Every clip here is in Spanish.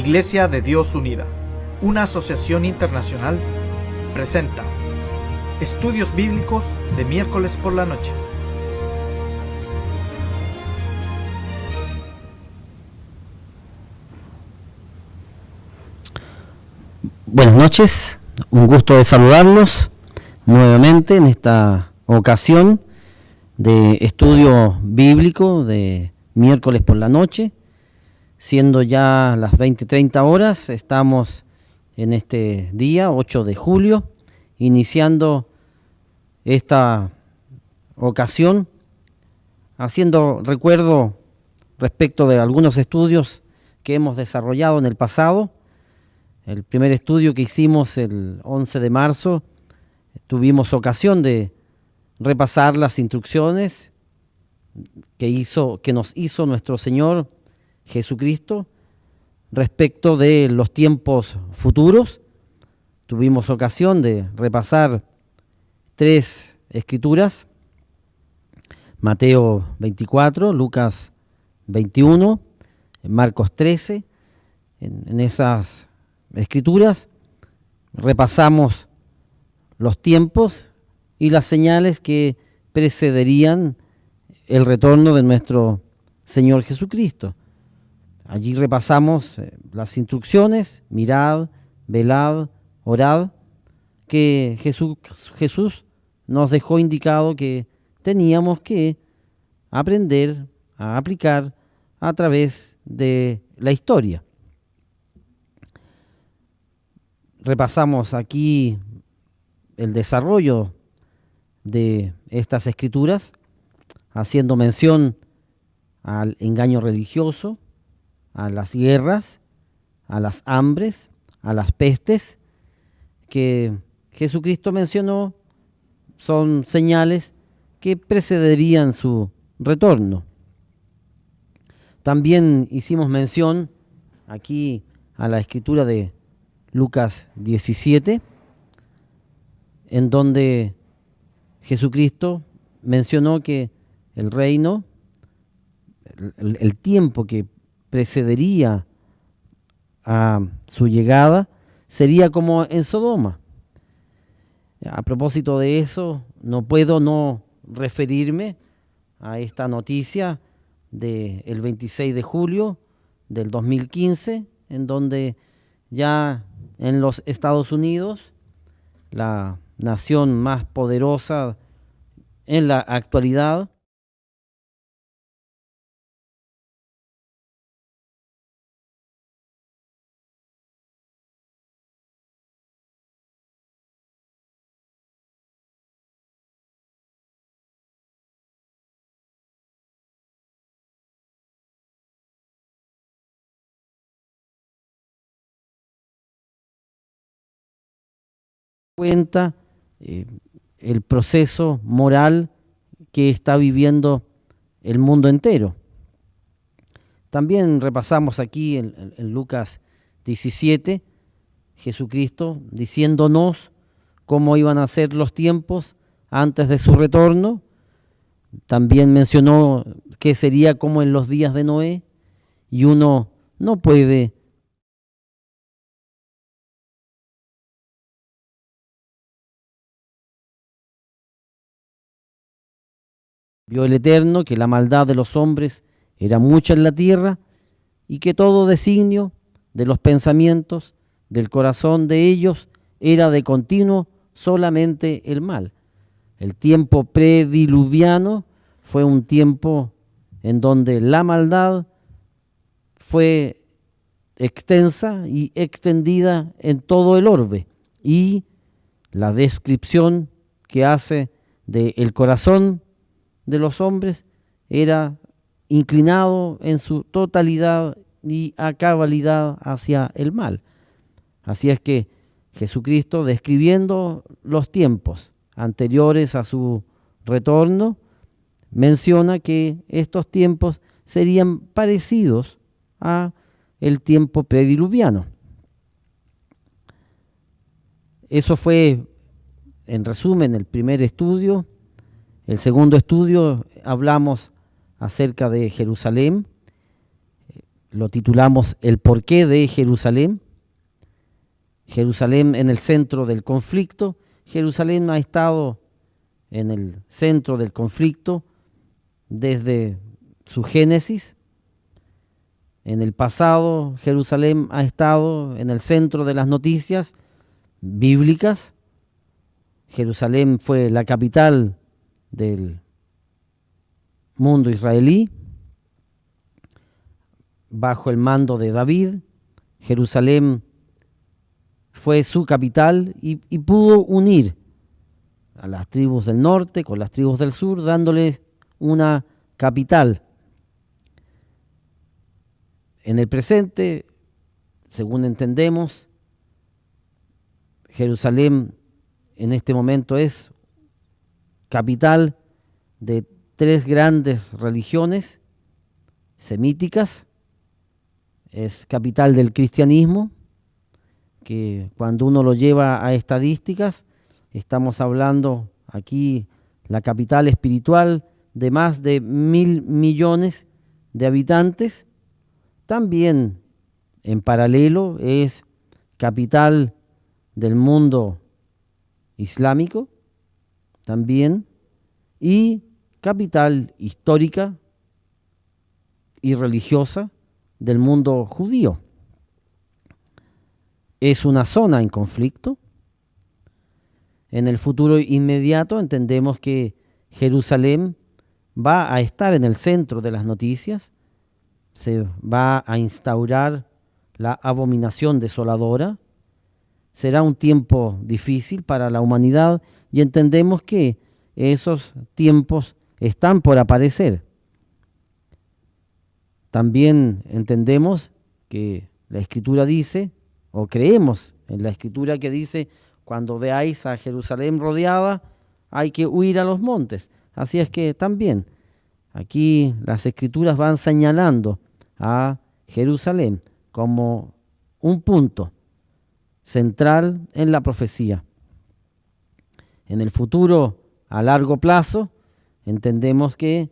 Iglesia de Dios Unida, una asociación internacional, presenta Estudios Bíblicos de miércoles por la noche. Buenas noches, un gusto de saludarlos nuevamente en esta ocasión de estudio bíblico de miércoles por la noche. Siendo ya las 20:30 horas, estamos en este día, 8 de julio, iniciando esta ocasión, haciendo recuerdo respecto de algunos estudios que hemos desarrollado en el pasado. El primer estudio que hicimos el 11 de marzo, tuvimos ocasión de repasar las instrucciones que nos hizo nuestro Señor Jesucristo respecto de los tiempos futuros. Tuvimos ocasión de repasar 3 escrituras: Mateo 24, Lucas 21, Marcos 13. En esas escrituras repasamos los tiempos y las señales que precederían el retorno de nuestro Señor Jesucristo. Allí repasamos las instrucciones: mirad, velad, orad, que Jesús nos dejó indicado que teníamos que aprender a aplicar a través de la historia. Repasamos aquí el desarrollo de estas escrituras, haciendo mención al engaño religioso, a las guerras, a las hambres, a las pestes, que Jesucristo mencionó son señales que precederían su retorno. También hicimos mención aquí a la escritura de Lucas 17, en donde Jesucristo mencionó que el reino, el tiempo que precedería a su llegada, sería como en Sodoma. A propósito de eso, no puedo no referirme a esta noticia del 26 de julio del 2015, en donde ya en los Estados Unidos, la nación más poderosa en la actualidad, cuenta el proceso moral que está viviendo el mundo entero. También repasamos aquí en Lucas 17, Jesucristo diciéndonos cómo iban a ser los tiempos antes de su retorno. También mencionó que sería como en los días de Noé, y uno no puede vio el Eterno que la maldad de los hombres era mucha en la tierra, y que todo designio de los pensamientos del corazón de ellos era de continuo solamente el mal. El tiempo prediluviano fue un tiempo en donde la maldad fue extensa y extendida en todo el orbe, y la descripción que hace del corazón de los hombres era inclinado en su totalidad y a cabalidad hacia el mal. Así es que Jesucristo, describiendo los tiempos anteriores a su retorno, menciona que estos tiempos serían parecidos a el tiempo prediluviano. Eso fue, en resumen, el primer estudio. El segundo estudio hablamos acerca de Jerusalén, lo titulamos El porqué de Jerusalén. Jerusalén en el centro del conflicto. Jerusalén ha estado en el centro del conflicto desde su génesis. En el pasado, Jerusalén ha estado en el centro de las noticias bíblicas. Jerusalén fue la capital del mundo israelí, bajo el mando de David. Jerusalén fue su capital y pudo unir a las tribus del norte con las tribus del sur, dándoles una capital. En el presente, según entendemos, Jerusalén en este momento es capital de tres grandes religiones semíticas. Es capital del cristianismo, que cuando uno lo lleva a estadísticas, estamos hablando aquí la capital espiritual de más de 1.000 millones de habitantes. También en paralelo es capital del mundo islámico, también, y capital histórica y religiosa del mundo judío. Es una zona en conflicto. En el futuro inmediato entendemos que Jerusalén va a estar en el centro de las noticias. Se va a instaurar la abominación desoladora. Será un tiempo difícil para la humanidad y entendemos que esos tiempos están por aparecer. También entendemos que la Escritura dice, o creemos en la Escritura que dice, cuando veáis a Jerusalén rodeada, hay que huir a los montes. Así es que también aquí las Escrituras van señalando a Jerusalén como un punto central en la profecía. En el futuro, a largo plazo, entendemos que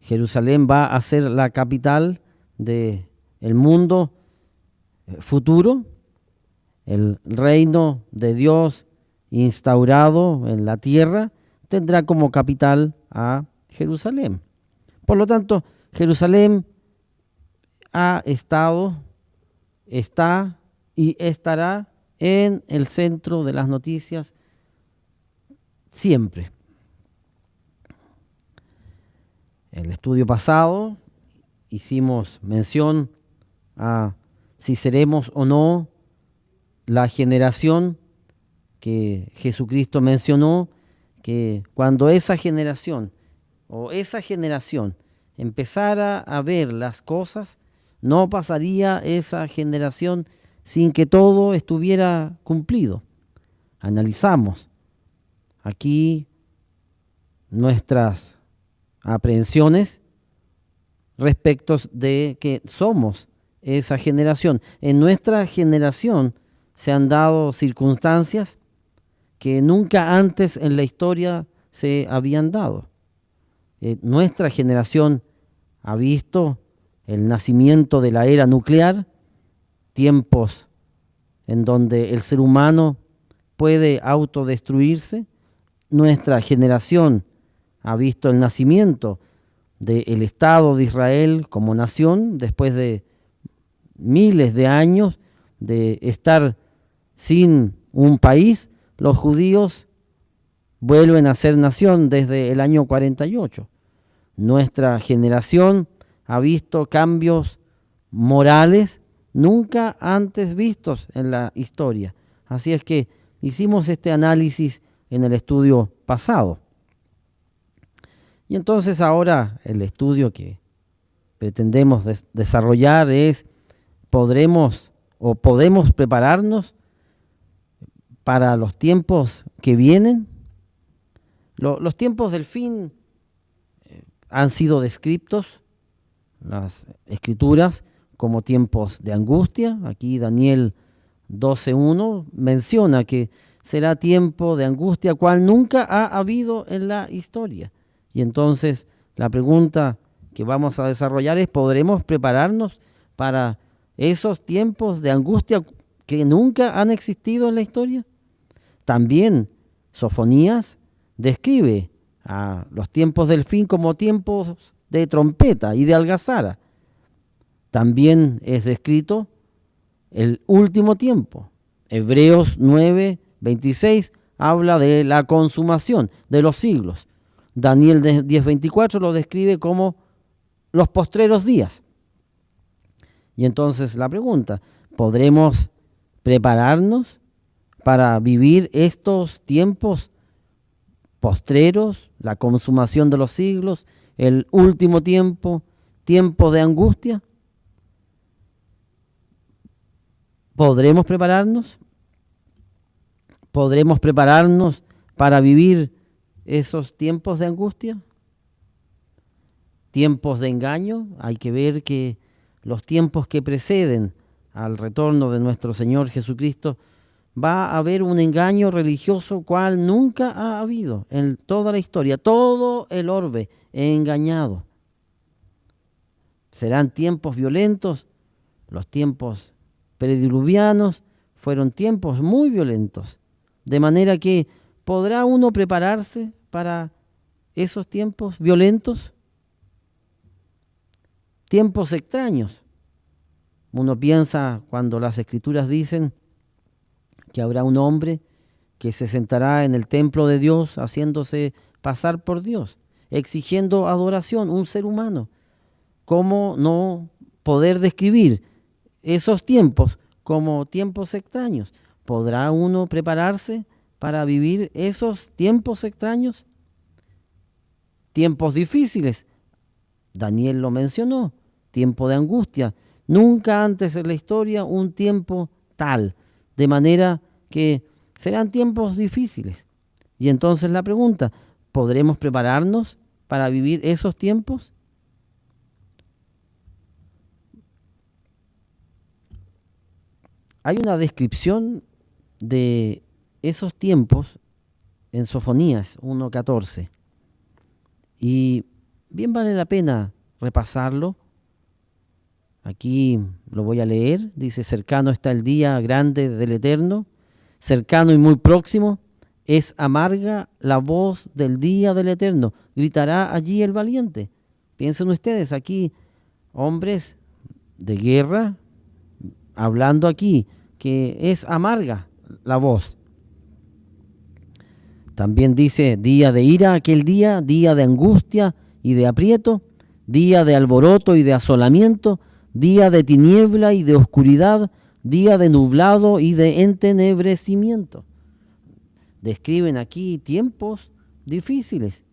Jerusalén va a ser la capital del mundo futuro, el reino de Dios instaurado en la tierra tendrá como capital a Jerusalén. Por lo tanto, Jerusalén ha estado, está y estará en el centro de las noticias siempre. En el estudio pasado hicimos mención a si seremos o no la generación que Jesucristo mencionó, que cuando esa generación empezara a ver las cosas, no pasaría esa generación sin que todo estuviera cumplido. Analizamos aquí nuestras aprehensiones respecto de que somos esa generación. En nuestra generación se han dado circunstancias que nunca antes en la historia se habían dado. Nuestra generación ha visto el nacimiento de la era nuclear, tiempos en donde el ser humano puede autodestruirse. Nuestra generación ha visto el nacimiento del Estado de Israel como nación después de miles de años de estar sin un país. Los judíos vuelven a ser nación desde el año 48. Nuestra generación ha visto cambios morales nunca antes vistos en la historia. Así es que hicimos este análisis en el estudio pasado. Y entonces ahora el estudio que pretendemos desarrollar es, podemos prepararnos para los tiempos que vienen. Los tiempos del fin han sido descritos, las Escrituras, como tiempos de angustia. Aquí Daniel 12:1 menciona que será tiempo de angustia cual nunca ha habido en la historia. Y entonces la pregunta que vamos a desarrollar es, ¿podremos prepararnos para esos tiempos de angustia que nunca han existido en la historia? También Sofonías describe a los tiempos del fin como tiempos de trompeta y de algazara. También es descrito el último tiempo. Hebreos 9:26 habla de la consumación de los siglos. Daniel 10:24 lo describe como los postreros días. Y entonces la pregunta, ¿podremos prepararnos para vivir estos tiempos postreros, la consumación de los siglos, el último tiempo, tiempos de angustia? ¿Podremos prepararnos? ¿Podremos prepararnos para vivir esos tiempos de angustia? Tiempos de engaño. Hay que ver que los tiempos que preceden al retorno de nuestro Señor Jesucristo va a haber un engaño religioso cual nunca ha habido en toda la historia. Todo el orbe engañado. Serán tiempos violentos. Los tiempos prediluvianos fueron tiempos muy violentos. De manera que, ¿podrá uno prepararse para esos tiempos violentos? Tiempos extraños. Uno piensa cuando las Escrituras dicen que habrá un hombre que se sentará en el templo de Dios haciéndose pasar por Dios, exigiendo adoración, un ser humano. ¿Cómo no poder describir esos tiempos como tiempos extraños? ¿Podrá uno prepararse para vivir esos tiempos extraños? Tiempos difíciles. Daniel lo mencionó, tiempo de angustia. Nunca antes en la historia un tiempo tal, de manera que serán tiempos difíciles. Y entonces la pregunta, ¿podremos prepararnos para vivir esos tiempos? Hay una descripción de esos tiempos en Sofonías 1:14 y bien vale la pena repasarlo. Aquí lo voy a leer. Dice: cercano está el día grande del Eterno, cercano y muy próximo, es amarga la voz del día del Eterno, gritará allí el valiente. Piensen ustedes, aquí hombres de guerra, hablando aquí, que es amarga la voz. También dice: día de ira, aquel día de angustia y de aprieto, día de alboroto y de asolamiento, día de tiniebla y de oscuridad, día de nublado y de entenebrecimiento. Describen aquí tiempos difíciles.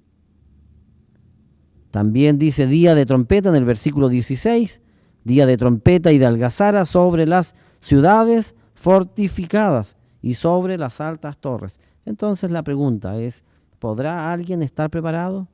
También dice día de trompeta en el versículo 16, día de trompeta y de algazara sobre las ciudades fortificadas y sobre las altas torres. Entonces la pregunta es, ¿podrá alguien estar preparado?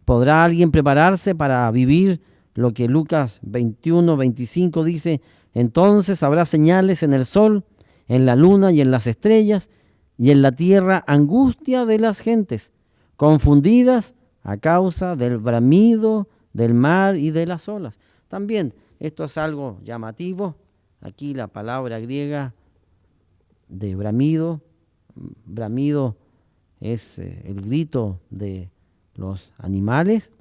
¿Podrá alguien prepararse para vivir lo que Lucas 21:25 dice? Entonces habrá señales en el sol, en la luna y en las estrellas, y en la tierra angustia de las gentes, confundidas a causa del bramido del mar y de las olas. También esto es algo llamativo. Aquí la palabra griega de bramido es el grito de los animales.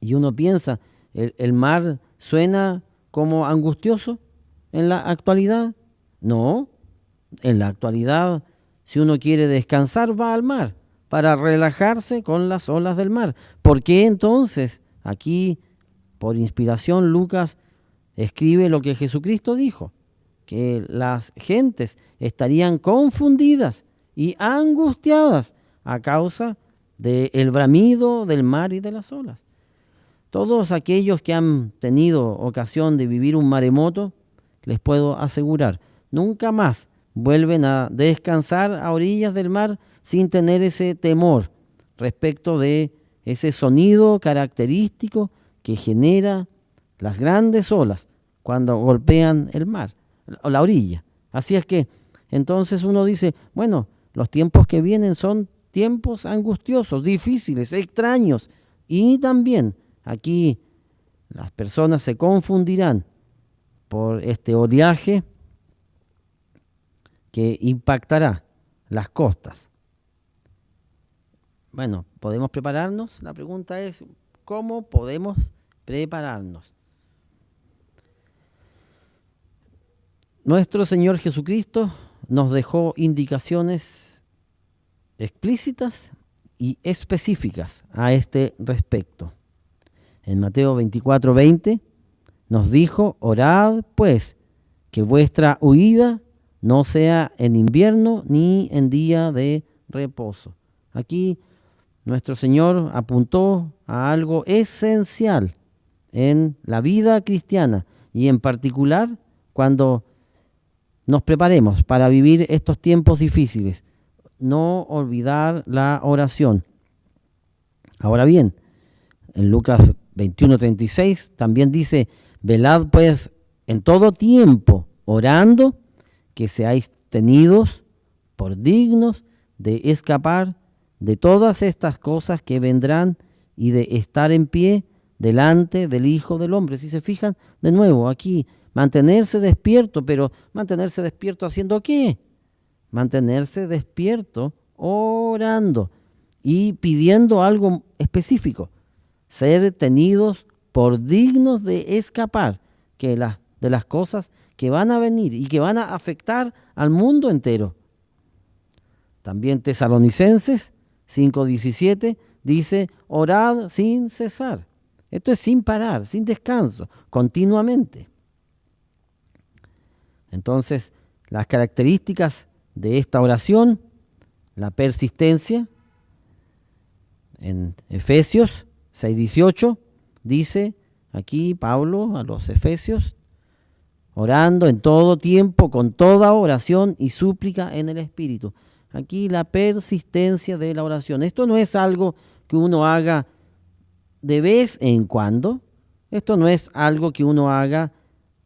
Y uno piensa, ¿el mar suena como angustioso en la actualidad? No, en la actualidad, si uno quiere descansar, va al mar para relajarse con las olas del mar. ¿Por qué entonces aquí, por inspiración, Lucas escribe lo que Jesucristo dijo? Que las gentes estarían confundidas y angustiadas a causa del bramido del mar y de las olas. Todos aquellos que han tenido ocasión de vivir un maremoto, les puedo asegurar, nunca más vuelven a descansar a orillas del mar sin tener ese temor respecto de ese sonido característico que genera las grandes olas cuando golpean el mar o la orilla. Así es que entonces uno dice, bueno, los tiempos que vienen son tiempos angustiosos, difíciles, extraños, y también aquí Las personas se confundirán por este oleaje que impactará las costas. Bueno, ¿podemos prepararnos? La pregunta es, ¿cómo podemos prepararnos? Nuestro Señor Jesucristo nos dejó indicaciones explícitas y específicas a este respecto. En Mateo 24:20 nos dijo: orad pues, que vuestra huida no sea en invierno ni en día de reposo. Aquí nuestro Señor apuntó a algo esencial en la vida cristiana y en particular cuando nos preparemos para vivir estos tiempos difíciles. No olvidar la oración. Ahora bien, en Lucas 21:36 también dice: velad pues en todo tiempo, orando, que seáis tenidos por dignos de escapar de todas estas cosas que vendrán y de estar en pie delante del Hijo del Hombre. Si se fijan, de nuevo, aquí, mantenerse despierto, pero ¿mantenerse despierto haciendo qué? Mantenerse despierto orando y pidiendo algo específico: ser tenidos por dignos de escapar de las cosas que van a venir y que van a afectar al mundo entero. También Tesalonicenses 5:17 dice: orad sin cesar. Esto es sin parar, sin descanso, continuamente. Entonces, las características de esta oración: la persistencia. En Efesios 6:18 dice aquí Pablo a los Efesios: orando en todo tiempo, con toda oración y súplica en el Espíritu. Aquí la persistencia de la oración. Esto no es algo que uno haga de vez en cuando. Esto no es algo que uno haga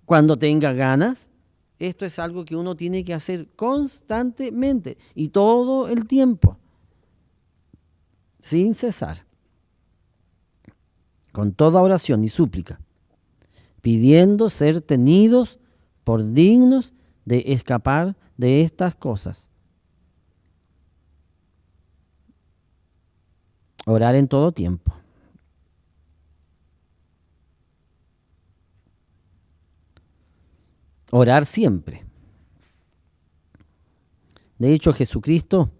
cuando tenga ganas. Esto es algo que uno tiene que hacer constantemente y todo el tiempo, sin cesar, con toda oración y súplica, pidiendo ser tenidos por dignos de escapar de estas cosas. Orar en todo tiempo. Orar siempre. De hecho, Jesucristo,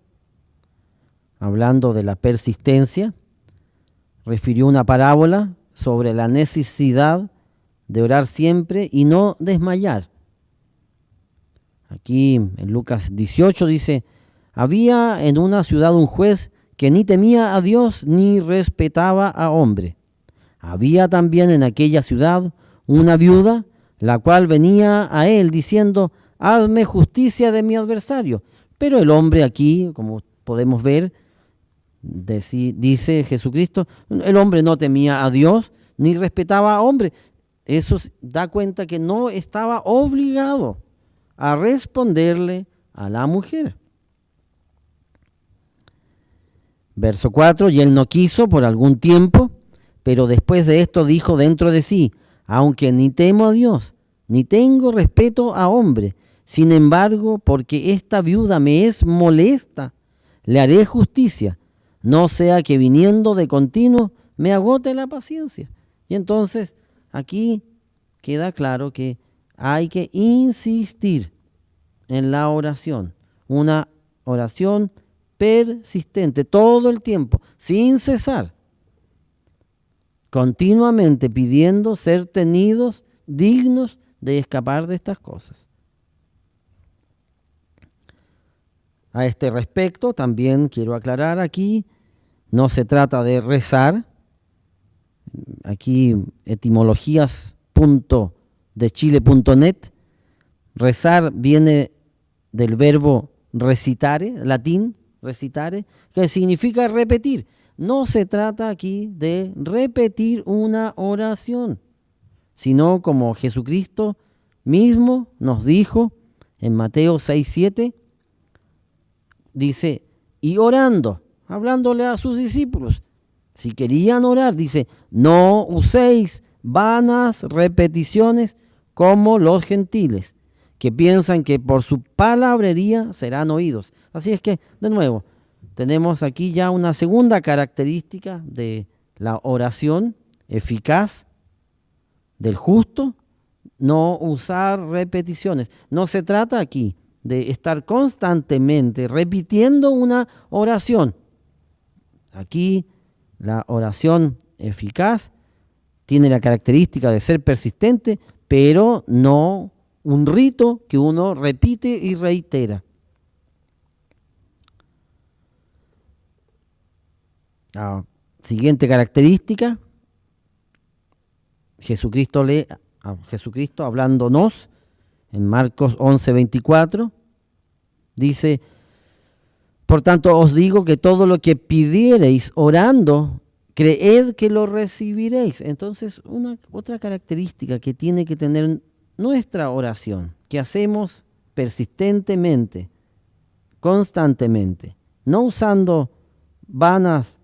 hablando de la persistencia, refirió una parábola sobre la necesidad de orar siempre y no desmayar. Aquí en Lucas 18 dice: había en una ciudad un juez que ni temía a Dios ni respetaba a hombre. Había también en aquella ciudad una viuda, la cual venía a él diciendo: hazme justicia de mi adversario. Pero el hombre aquí, como podemos ver, dice Jesucristo, el hombre no temía a Dios ni respetaba a hombre. Eso da cuenta que no estaba obligado a responderle a la mujer. Verso 4: y él no quiso por algún tiempo, pero después de esto dijo dentro de sí: aunque ni temo a Dios, ni tengo respeto a hombre, sin embargo, porque esta viuda me es molesta, le haré justicia, no sea que viniendo de continuo me agote la paciencia. Y entonces aquí queda claro que hay que insistir en la oración, una oración persistente todo el tiempo, sin cesar, continuamente pidiendo ser tenidos dignos de escapar de estas cosas. A este respecto, también quiero aclarar aquí, no se trata de rezar. Aquí etimologías.dechile.net, rezar viene del verbo recitare, latín, recitare, que significa repetir. No se trata aquí de repetir una oración, sino como Jesucristo mismo nos dijo en Mateo 6:7, dice: y orando, hablándole a sus discípulos, si querían orar, dice: no uséis vanas repeticiones como los gentiles, que piensan que por su palabrería serán oídos. Así es que, de nuevo, tenemos aquí ya una segunda característica de la oración eficaz del justo: no usar repeticiones. No se trata aquí de estar constantemente repitiendo una oración. Aquí la oración eficaz tiene la característica de ser persistente, pero no un rito que uno repite y reitera. La siguiente característica: Jesucristo hablándonos en Marcos 11:24, dice: por tanto os digo que todo lo que pidiereis orando, creed que lo recibiréis. Entonces, otra característica que tiene que tener nuestra oración, que hacemos persistentemente, constantemente, no usando vanas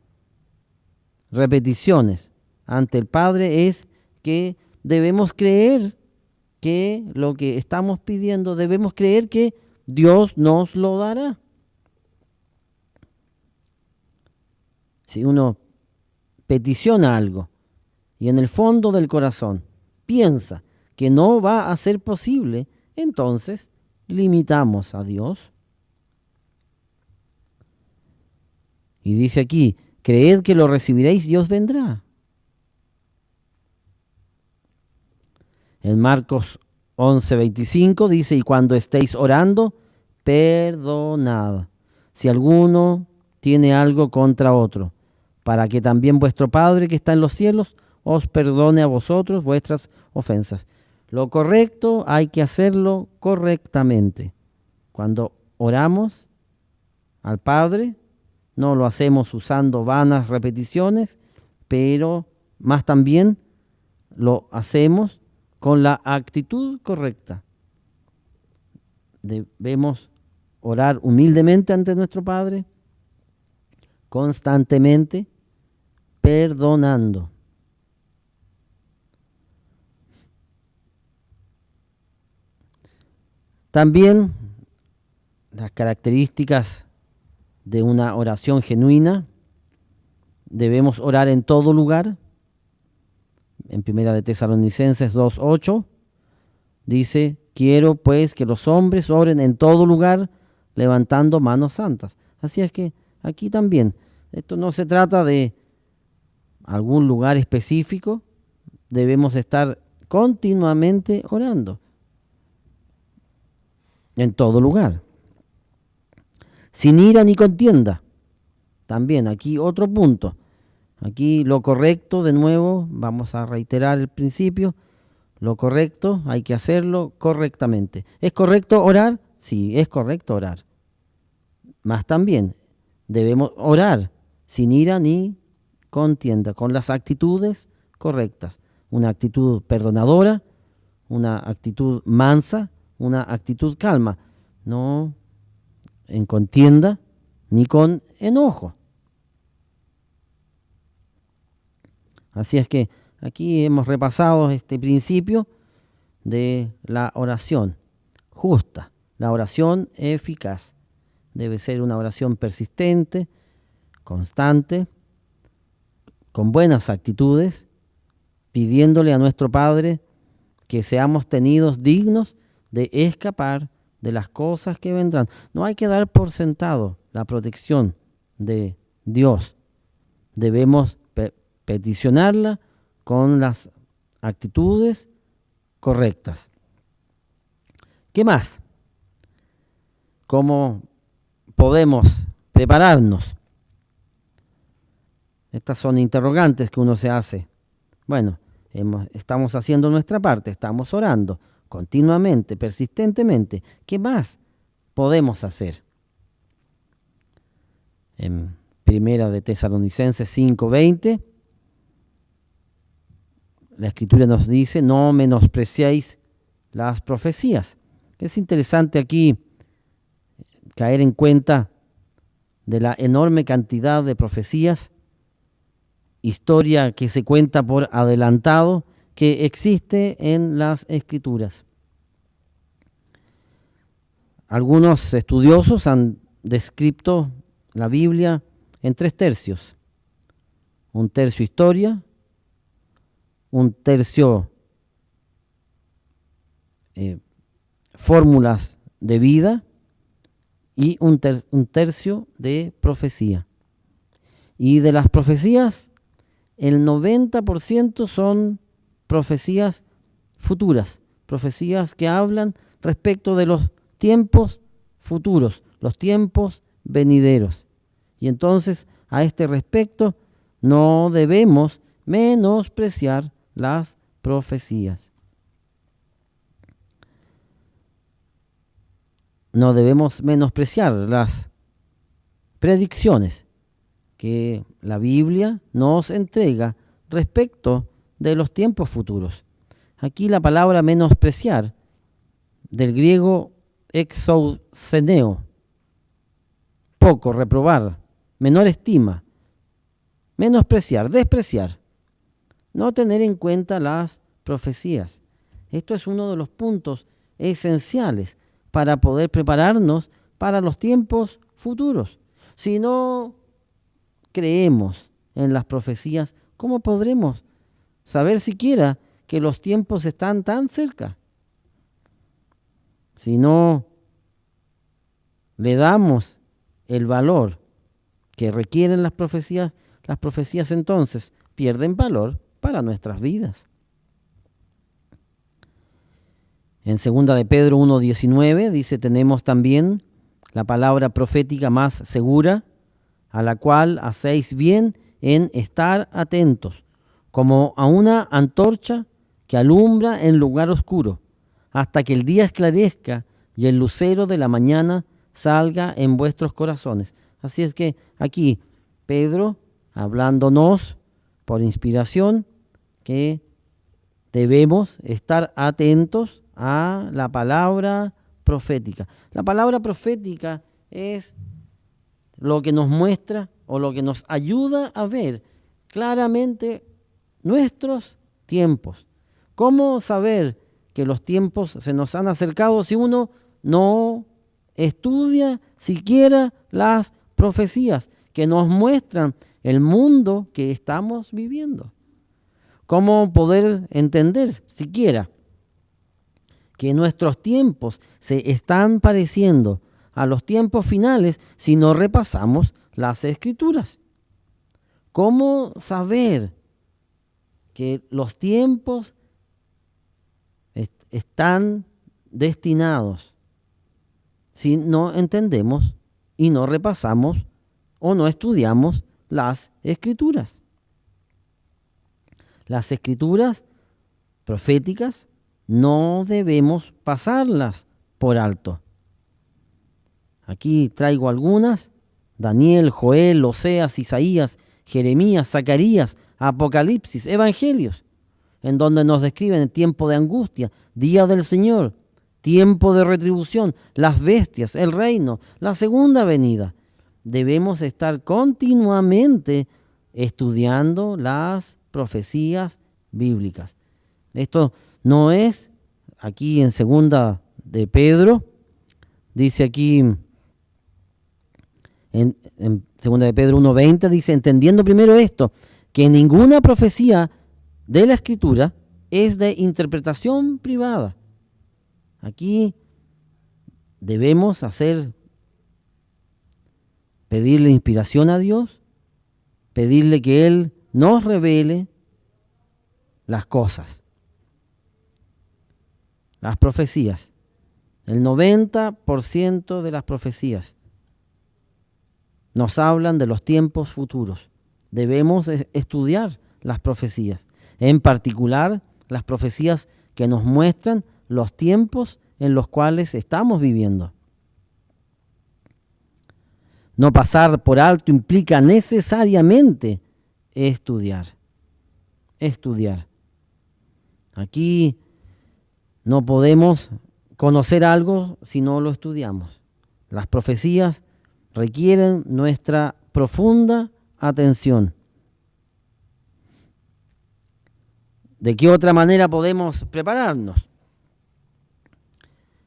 repeticiones ante el Padre, es que debemos creer que lo que estamos pidiendo, debemos creer que Dios nos lo dará. Si uno peticiona algo y en el fondo del corazón piensa que no va a ser posible, entonces limitamos a Dios. Y dice aquí: creed que lo recibiréis y os vendrá. En Marcos 11:25 dice: y cuando estéis orando, perdonad si alguno tiene algo contra otro, para que también vuestro Padre que está en los cielos os perdone a vosotros vuestras ofensas. Lo correcto hay que hacerlo correctamente. Cuando oramos al Padre, no lo hacemos usando vanas repeticiones, pero más también lo hacemos con la actitud correcta. Debemos orar humildemente ante nuestro Padre, constantemente, perdonando. También las características de una oración genuina: debemos orar en todo lugar. En Primera de Tesalonicenses 2:8 dice: quiero pues que los hombres oren en todo lugar, levantando manos santas. Así es que aquí también, esto no se trata de algún lugar específico, debemos estar continuamente orando en todo lugar, sin ira ni contienda. También aquí otro punto. Aquí lo correcto, de nuevo, vamos a reiterar el principio: lo correcto hay que hacerlo correctamente. ¿Es correcto orar? Sí, es correcto orar. Más también debemos orar sin ira ni contienda, con las actitudes correctas. Una actitud perdonadora, una actitud mansa, una actitud calma, no en contienda ni con enojo. Así es que aquí hemos repasado este principio de la oración justa, la oración eficaz. Debe ser una oración persistente, constante, con buenas actitudes, pidiéndole a nuestro Padre que seamos tenidos dignos de escapar de las cosas que vendrán. No hay que dar por sentado la protección de Dios. Debemos peticionarla con las actitudes correctas. ¿Qué más? ¿Cómo podemos prepararnos? Estas son interrogantes que uno se hace. Bueno, estamos haciendo nuestra parte, estamos orando continuamente, persistentemente. ¿Qué más podemos hacer? En Primera de Tesalonicenses 5:20, la Escritura nos dice: no menospreciéis las profecías. Es interesante aquí caer en cuenta de la enorme cantidad de profecías, historia que se cuenta por adelantado, que existe en las Escrituras. Algunos estudiosos han descrito la Biblia en 3 tercios. Un tercio historia, un tercio fórmulas de vida y un tercio de profecía. Y de las profecías, el 90% son profecías futuras, profecías que hablan respecto de los tiempos futuros, los tiempos venideros. Y entonces, a este respecto, no debemos menospreciar las profecías. No debemos menospreciar las predicciones que la Biblia nos entrega respecto de los tiempos futuros. Aquí la palabra menospreciar, del griego exouseneo, poco, reprobar, menor estima, menospreciar, despreciar, no tener en cuenta las profecías. Esto es uno de los puntos esenciales para poder prepararnos para los tiempos futuros. Si no creemos en las profecías, ¿cómo podremos saber siquiera que los tiempos están tan cerca? Si no le damos el valor que requieren las profecías entonces pierden valor para nuestras vidas. En 2 de Pedro 1:19 dice, tenemos también la palabra profética más segura, a la cual hacéis bien en estar atentos, como a una antorcha que alumbra en lugar oscuro, hasta que el día esclarezca y el lucero de la mañana salga en vuestros corazones. Así es que aquí Pedro, hablándonos por inspiración, que debemos estar atentos a la palabra profética. La palabra profética es lo que nos muestra o lo que nos ayuda a ver claramente nuestros tiempos. ¿Cómo saber que los tiempos se nos han acercado si uno no estudia siquiera las profecías que nos muestran el mundo que estamos viviendo? ¿Cómo poder entender siquiera que nuestros tiempos se están pareciendo a los tiempos finales si no repasamos las Escrituras? ¿Cómo saber que los tiempos están destinados si no entendemos y no repasamos o no estudiamos las Escrituras? Las Escrituras proféticas no debemos pasarlas por alto. Aquí traigo algunas: Daniel, Joel, Oseas, Isaías, Jeremías, Zacarías, Apocalipsis, Evangelios, en donde nos describen el tiempo de angustia, día del Señor, tiempo de retribución, las bestias, el reino, la segunda venida. Debemos estar continuamente estudiando las profecías bíblicas. Esto no es aquí en 2 de Pedro, dice aquí en 2 de Pedro 1:20, dice, entendiendo primero esto, que ninguna profecía de la Escritura es de interpretación privada. Aquí debemos pedirle inspiración a Dios, pedirle que Él nos revele las cosas. Las profecías, el 90% de las profecías nos hablan de los tiempos futuros. Debemos estudiar las profecías, en particular las profecías que nos muestran los tiempos en los cuales estamos viviendo. No pasar por alto implica necesariamente estudiar. Aquí no podemos conocer algo si no lo estudiamos. Las profecías requieren nuestra profunda atención. ¿De qué otra manera podemos prepararnos?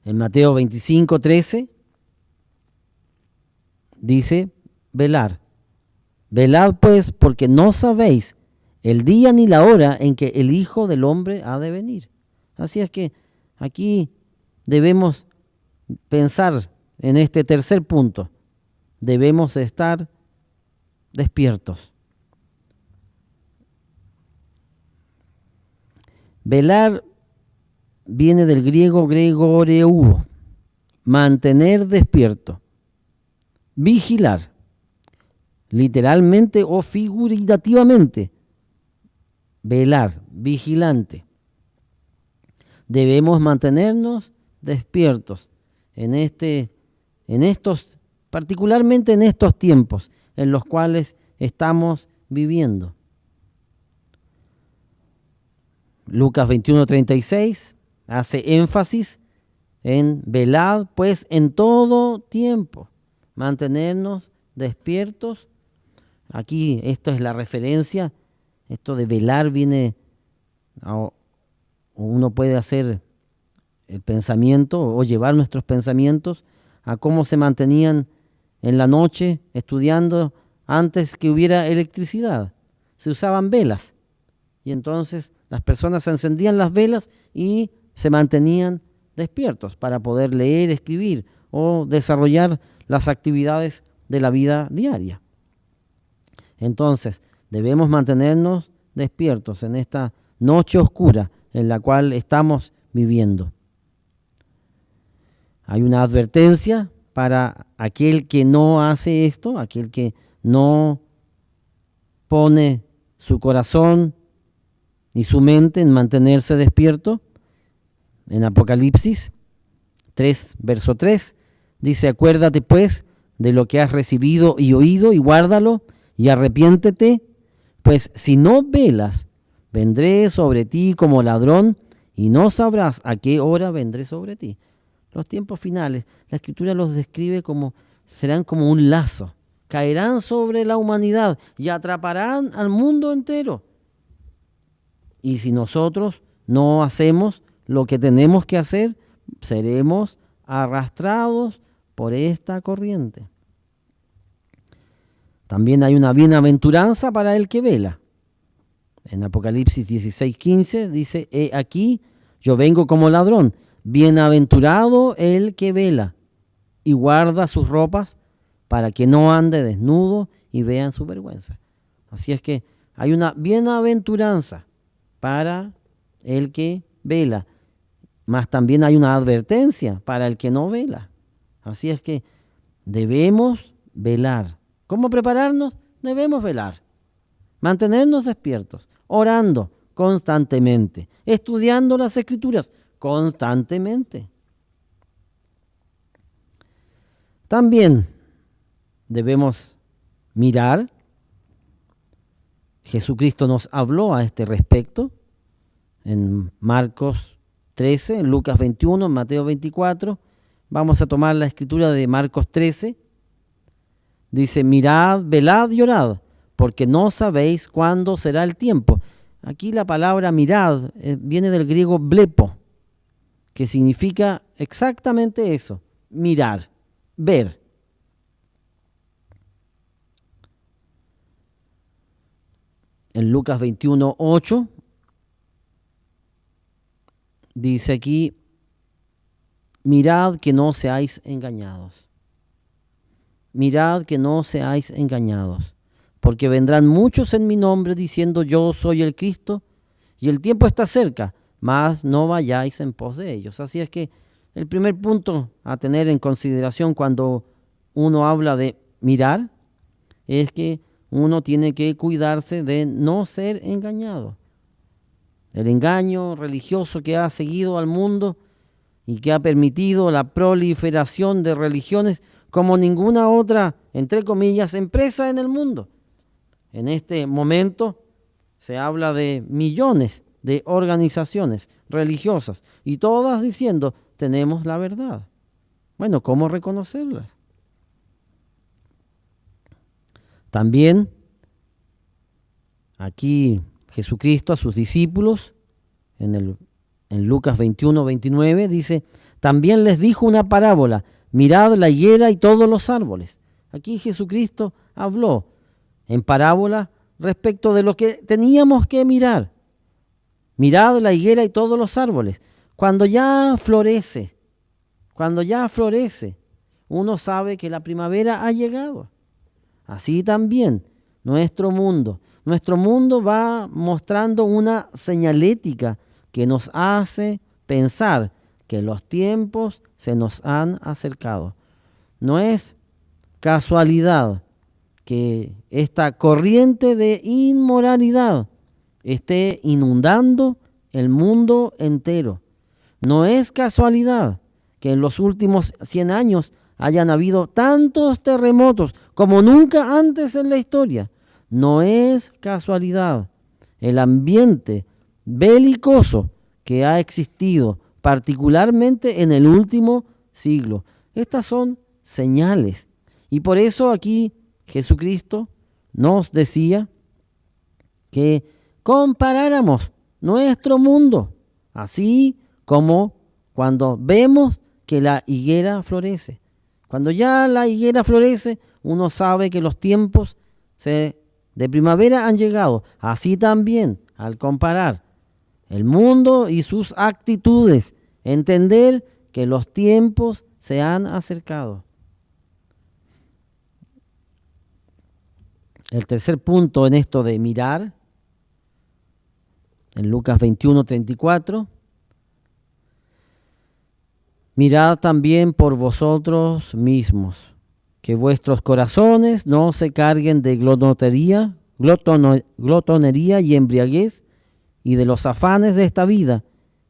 En Mateo 25:13 dice, velar. Velad pues, porque no sabéis el día ni la hora en que el Hijo del Hombre ha de venir. Así es que aquí debemos pensar en este tercer punto. Debemos estar despiertos. Velar viene del griego gregoreuo, mantener despierto, vigilar, literalmente o figurativamente, velar, vigilante. Debemos mantenernos despiertos particularmente en estos tiempos en los cuales estamos viviendo. Lucas 21:36 hace énfasis en velad, pues en todo tiempo, mantenernos despiertos. Aquí esto es la referencia, esto de velar viene, uno puede hacer el pensamiento o llevar nuestros pensamientos a cómo se mantenían en la noche estudiando antes que hubiera electricidad. Se usaban velas y entonces las personas encendían las velas y se mantenían despiertos para poder leer, escribir o desarrollar las actividades de la vida diaria. Entonces, debemos mantenernos despiertos en esta noche oscura en la cual estamos viviendo. Hay una advertencia para aquel que no hace esto, aquel que no pone su corazón y su mente en mantenerse despierto. En Apocalipsis 3, verso 3, dice, acuérdate pues de lo que has recibido y oído y guárdalo y arrepiéntete, pues si no velas, vendré sobre ti como ladrón y no sabrás a qué hora vendré sobre ti. Los tiempos finales, la Escritura los describe como, serán como un lazo, caerán sobre la humanidad y atraparán al mundo entero. Y si nosotros no hacemos lo que tenemos que hacer, seremos arrastrados por esta corriente. También hay una bienaventuranza para el que vela. En Apocalipsis 16:15 dice, he aquí, yo vengo como ladrón, bienaventurado el que vela y guarda sus ropas para que no ande desnudo y vean su vergüenza. Así es que hay una bienaventuranza para el que vela, mas también hay una advertencia para el que no vela. Así es que debemos velar. ¿Cómo prepararnos? Debemos velar, mantenernos despiertos, orando constantemente, estudiando las Escrituras constantemente. También debemos mirar. Jesucristo nos habló a este respecto en Marcos 13, en Lucas 21, en Mateo 24. Vamos a tomar la escritura de Marcos 13. Dice, mirad, velad y orad, porque no sabéis cuándo será el tiempo. Aquí la palabra mirad viene del griego blepo, que significa exactamente eso, mirar, ver. En Lucas 21:8 dice aquí, mirad que no seáis engañados. Mirad que no seáis engañados, porque vendrán muchos en mi nombre diciendo yo soy el Cristo, y el tiempo está cerca, mas no vayáis en pos de ellos. Así es que el primer punto a tener en consideración cuando uno habla de mirar es que uno tiene que cuidarse de no ser engañado. El engaño religioso que ha seguido al mundo y que ha permitido la proliferación de religiones como ninguna otra, entre comillas, empresa en el mundo. En este momento se habla de millones de organizaciones religiosas y todas diciendo, tenemos la verdad. Bueno, ¿cómo reconocerlas? También aquí Jesucristo a sus discípulos en Lucas 21, 29, dice, también les dijo una parábola, mirad la higuera y todos los árboles. Aquí Jesucristo habló en parábola respecto de lo que teníamos que mirar. Mirad la higuera y todos los árboles. Cuando ya florece, uno sabe que la primavera ha llegado. Así también nuestro mundo va mostrando una señalética que nos hace pensar que los tiempos se nos han acercado. No es casualidad que esta corriente de inmoralidad esté inundando el mundo entero. No es casualidad que en los últimos 100 años hayan habido tantos terremotos como nunca antes en la historia. No es casualidad el ambiente belicoso que ha existido, particularmente en el último siglo. Estas son señales. Y por eso aquí Jesucristo nos decía que comparáramos nuestro mundo, así como cuando vemos que la higuera florece. Cuando ya la higuera florece, uno sabe que los tiempos de primavera han llegado. Así también, al comparar el mundo y sus actitudes, entender que los tiempos se han acercado. El tercer punto en esto de mirar, en Lucas 21, 34, mirad también por vosotros mismos, que vuestros corazones no se carguen de glotonería y embriaguez y de los afanes de esta vida,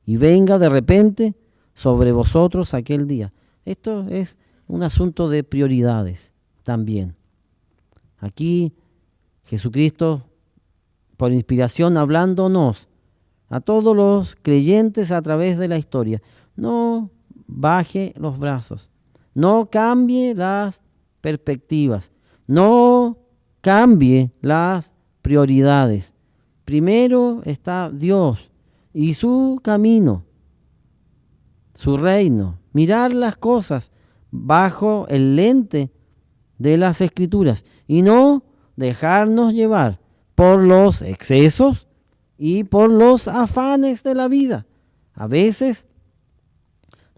y venga de repente sobre vosotros aquel día. Esto es un asunto de prioridades también. Aquí Jesucristo, por inspiración, hablándonos a todos los creyentes a través de la historia, no baje los brazos, no cambie las perspectivas, no cambie las prioridades. Primero está Dios y su camino, su reino. Mirar las cosas bajo el lente de las Escrituras y no dejarnos llevar por los excesos y por los afanes de la vida. A veces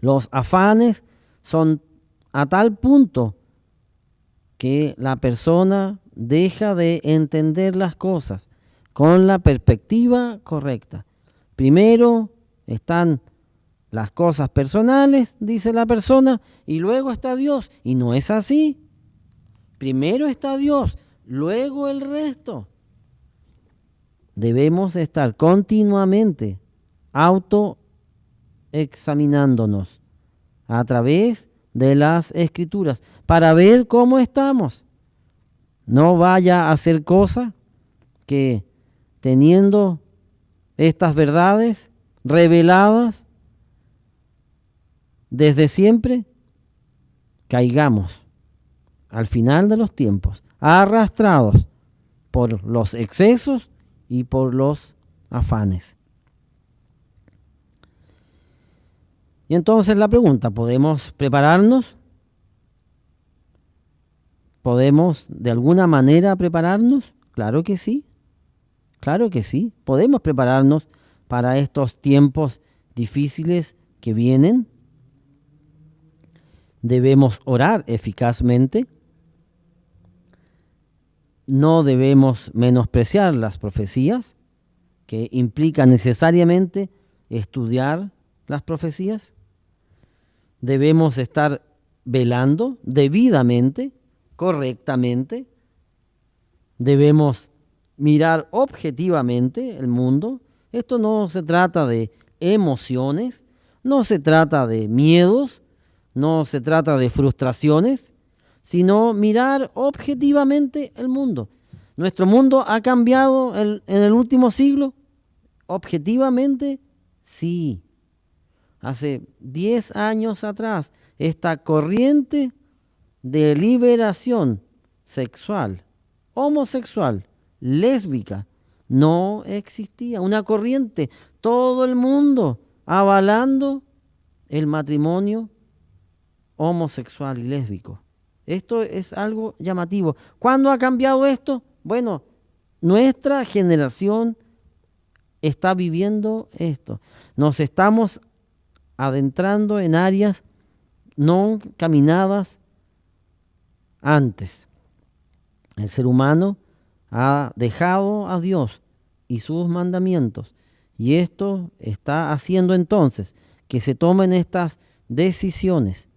los afanes son a tal punto que la persona deja de entender las cosas con la perspectiva correcta. Primero están las cosas personales, dice la persona, y luego está Dios. Y no es así. Primero está Dios, luego el resto. Debemos estar continuamente autoexaminándonos a través de las Escrituras para ver cómo estamos. No vaya a hacer cosa que teniendo estas verdades reveladas desde siempre, caigamos al final de los tiempos, arrastrados por los excesos y por los afanes. Y entonces la pregunta, ¿podemos prepararnos? ¿Podemos de alguna manera prepararnos? Claro que sí, podemos prepararnos para estos tiempos difíciles que vienen. Debemos orar eficazmente. No debemos menospreciar las profecías, que implica necesariamente estudiar las profecías. Debemos estar velando debidamente, correctamente. Debemos mirar objetivamente el mundo. Esto no se trata de emociones, no se trata de miedos, no se trata de frustraciones, sino mirar objetivamente el mundo. ¿Nuestro mundo ha cambiado en el último siglo? Objetivamente, sí. Hace 10 años atrás, esta corriente de liberación sexual, homosexual, lésbica, no existía. Una corriente, todo el mundo avalando el matrimonio homosexual y lésbico. Esto es algo llamativo. ¿Cuándo ha cambiado esto? Bueno, nuestra generación está viviendo esto. Nos estamos adentrando en áreas no caminadas antes. El ser humano ha dejado a Dios y sus mandamientos, y esto está haciendo entonces que se tomen estas decisiones.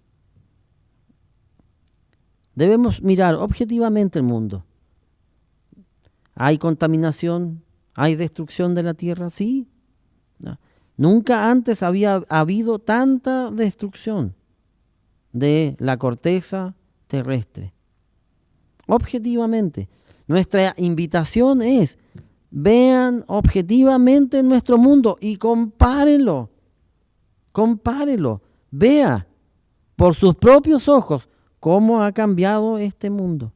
Debemos mirar objetivamente el mundo. ¿Hay contaminación? ¿Hay destrucción de la tierra? Sí. No. Nunca antes había habido tanta destrucción de la corteza terrestre. Objetivamente. Nuestra invitación es: vean objetivamente nuestro mundo y compárenlo. Compárelo. Vea por sus propios ojos cómo ha cambiado este mundo.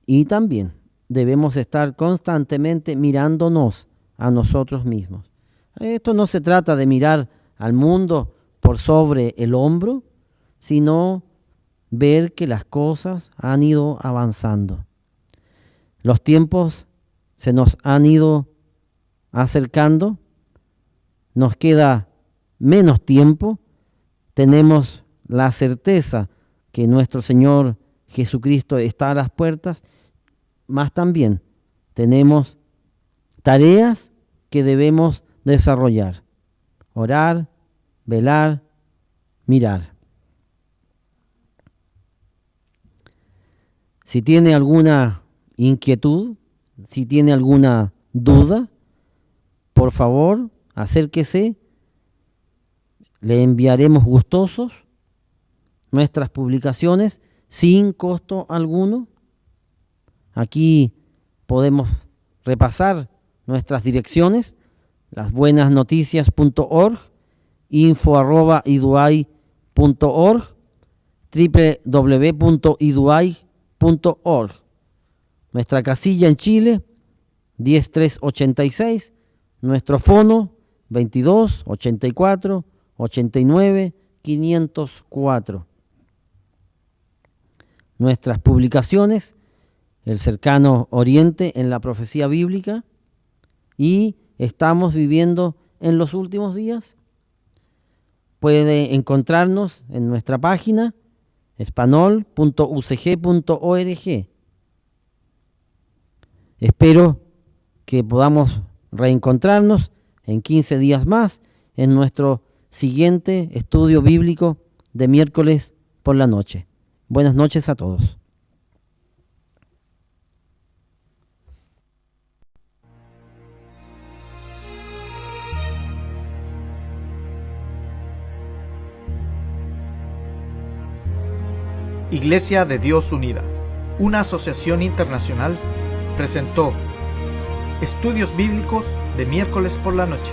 Y también debemos estar constantemente mirándonos a nosotros mismos. Esto no se trata de mirar al mundo por sobre el hombro, sino ver que las cosas han ido avanzando. Los tiempos se nos han ido acercando, nos queda menos tiempo, tenemos la certeza que nuestro Señor Jesucristo está a las puertas, más también tenemos tareas que debemos desarrollar: orar, velar, mirar. Si tiene alguna inquietud, si tiene alguna duda, por favor, acérquese. Le enviaremos gustosos nuestras publicaciones sin costo alguno. Aquí podemos repasar nuestras direcciones: lasbuenasnoticias.org, info@iduay.org, www.iduay.org. Nuestra casilla en Chile, 10386, nuestro fono 22 84 89 504. Nuestras publicaciones: El cercano Oriente en la profecía bíblica y Estamos viviendo en los últimos días. Puede encontrarnos en nuestra página espanol.ucg.org. Espero que podamos reencontrarnos en 15 días más en nuestro siguiente estudio bíblico de miércoles por la noche. Buenas noches a todos. Iglesia de Dios Unida, una asociación internacional, presentó Estudios Bíblicos de miércoles por la noche.